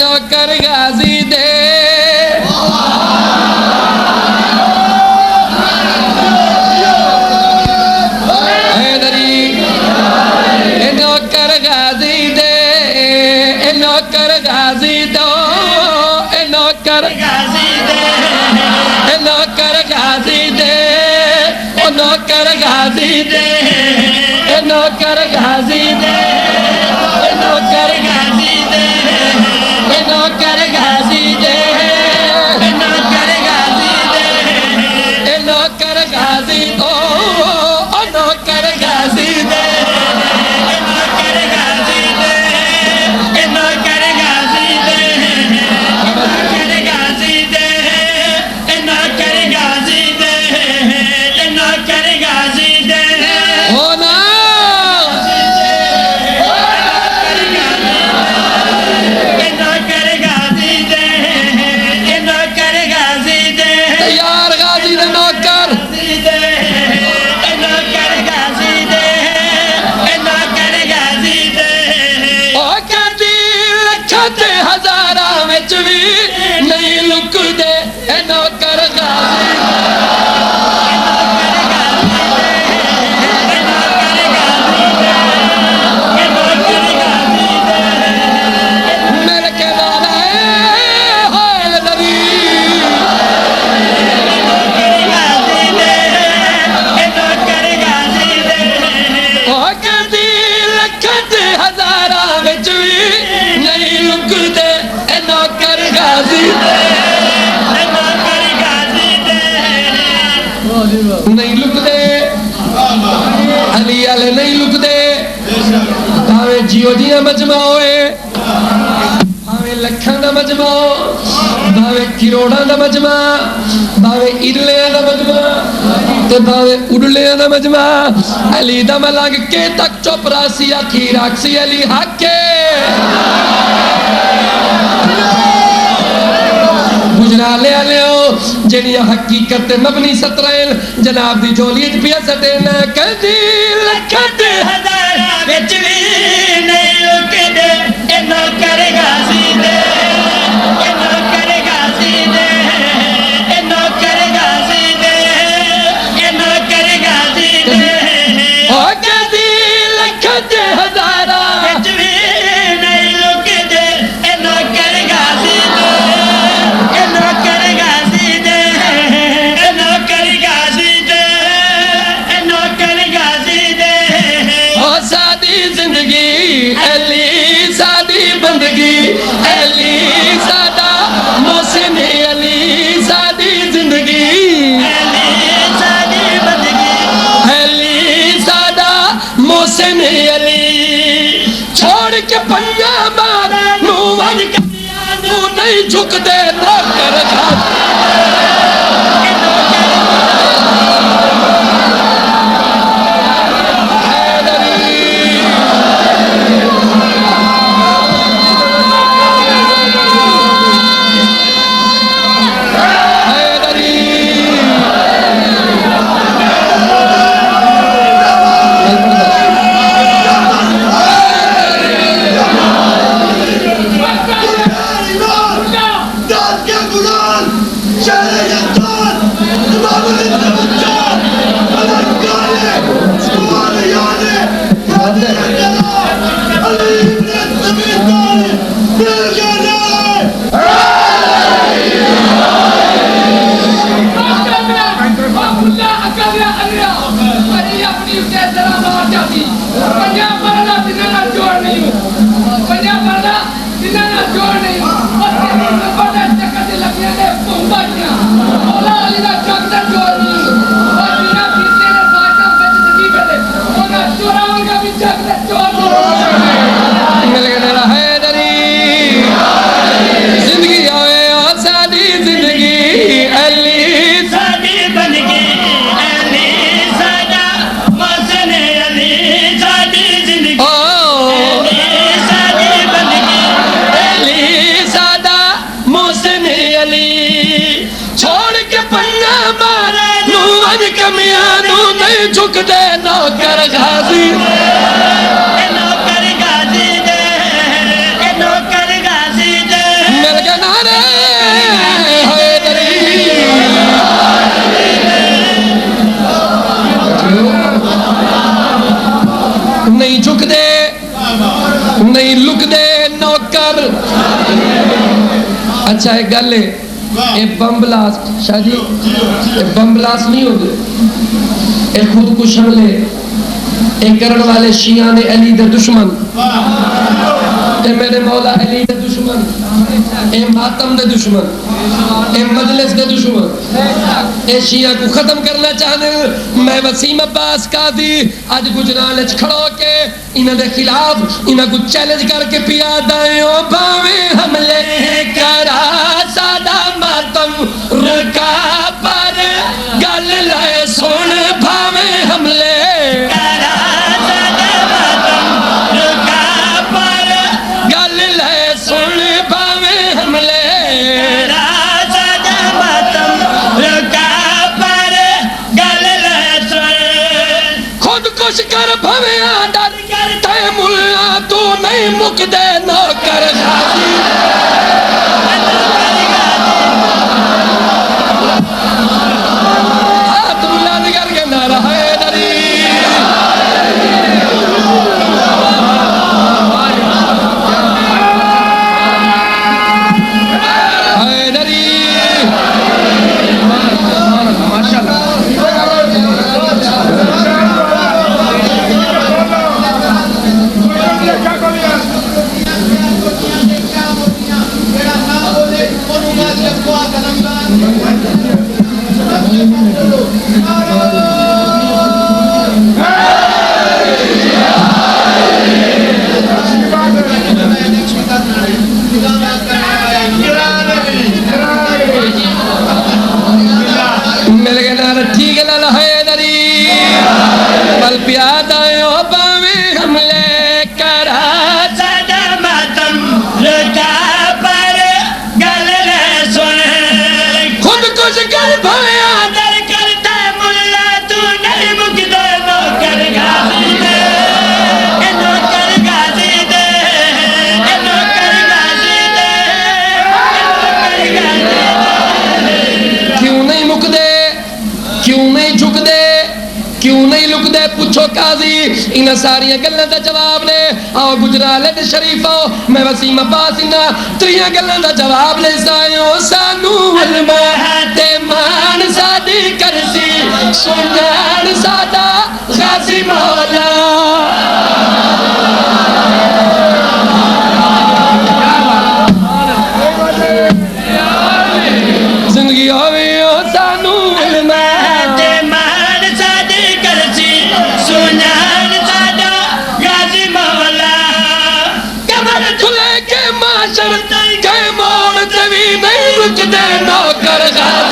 नौकर गाजी दे हैदरी नौकर गाजी दे नौकर गाजी दो नौकर गाजी दे नौकर गाजी दे नौकर गाजी दे नौकर गाजी दे नौकर गाजी दे नौकर गाजी दे नौकर गाजी दे नौकर गाजी दो नौकर गाजी दे नौकर गाजी दे नौकर गाजी दे नौकर गाजी दे नौकर गाजी दे नौकर गाजी दे हो ना नहीं लुक दे नौकर गाजी मेरे के लाल है हैदरी नौकर गाजी दे ओ कहती लखत हजारा विच भी नहीं लुक दे नौकर गाजी दे नौकर गाजी दे नहीं लुकदे अली वाले नहीं लुकदे भावे जियो दिया मजमा होए भावे लखां दा मजमा भावे करोड़ां दा मजमा भावे इरलियां दा मजमा ते भावे उडलियां दा मजमा अली दा लग के तक चुप रासी आखी राखसी अली हके गुजराले आलियो जड़िया हकीकत मबनी सतरैल जनाब दी झोली च पिया सटे न कहदी लखत हजारा विच भी नहीं लुकदे ए नौकर गाजी दे ए नौकर गाजी दे ए नौकर गाजी दे ए नौकर गाजी दे ओ कहदी लखत हजारा विच भी नहीं लुकदे ए नौकर गाजी दे नौकर गाजी दे नौकर गाजी दे नौकर गाजी दे ओ सादी जिंदगी अली सादी बंदगी अली सादा मोहसिन अली सादी जिंदगी अली सादी बंदगी अली सादा मोहसिन अली छोड़ के पंजा मार नू वज नू नहीं झुकदे नौकर गाजी झुकदे नौकर गाजी नौकर गाजी दे नौकर गाजी दे जनाब। अच्छा एक गल है, ये बम ब्लास्ट शाह जी, ये बम ब्लास्ट नहीं होते, ये खुदकुश हमले ये करने वाले शिया ने अली दे दुश्मन, ये मेरे मौला अली दे दुश्मन, ये मातम दे दुश्मन, ये मजलिस दे दुश्मन, ये शिया को खत्म करना चाहते। मैं वसीम अब्बास काजी आज गुजरात खड़ो के इन्हां दे खिलाफ इन्हां को चैलेंज करके पिया दायो भावे हमले करा सादा मातम रुका पर गल ले सुन भावे हमले कर भवे डर करते मुल्ला तू नहीं मुकदे नौकर गाजी। हाथ बुलंद करके नारा हैदरी, हैदरी मिल गया नारा ठीक है लाला हैदरी बल प्याद आयो बावे हमले करा सदा मातम रुका पर गल ले सुन खुद कुछ कर भया डर करता मुल्ला तू नहीं मुकदे नौकर गाजी दे नौकर गाजी दे नौकर गाजी दे नौकर गाजी दे। क्यों नहीं मुकदे, क्यों नहीं झुकदे, क्यों नहीं लुकदे पूछो काजी इन सारिया गल्लां दा जवाब ने। आओ गुजरात शरीफो मैं वसीम अब्बास इन्हां त्रियां गल्लां दा जवाब ले सायो सानू उलमा ते मान साडी करसी सुनान साडा गाजी मौला। जिंदगी होवे सानू उलमा ते मान साडी करसी सुनान साडा गाजी मौला। कमर खुले के माशर के मोड़ ते भी नहीं रुकदे नौकर गाजी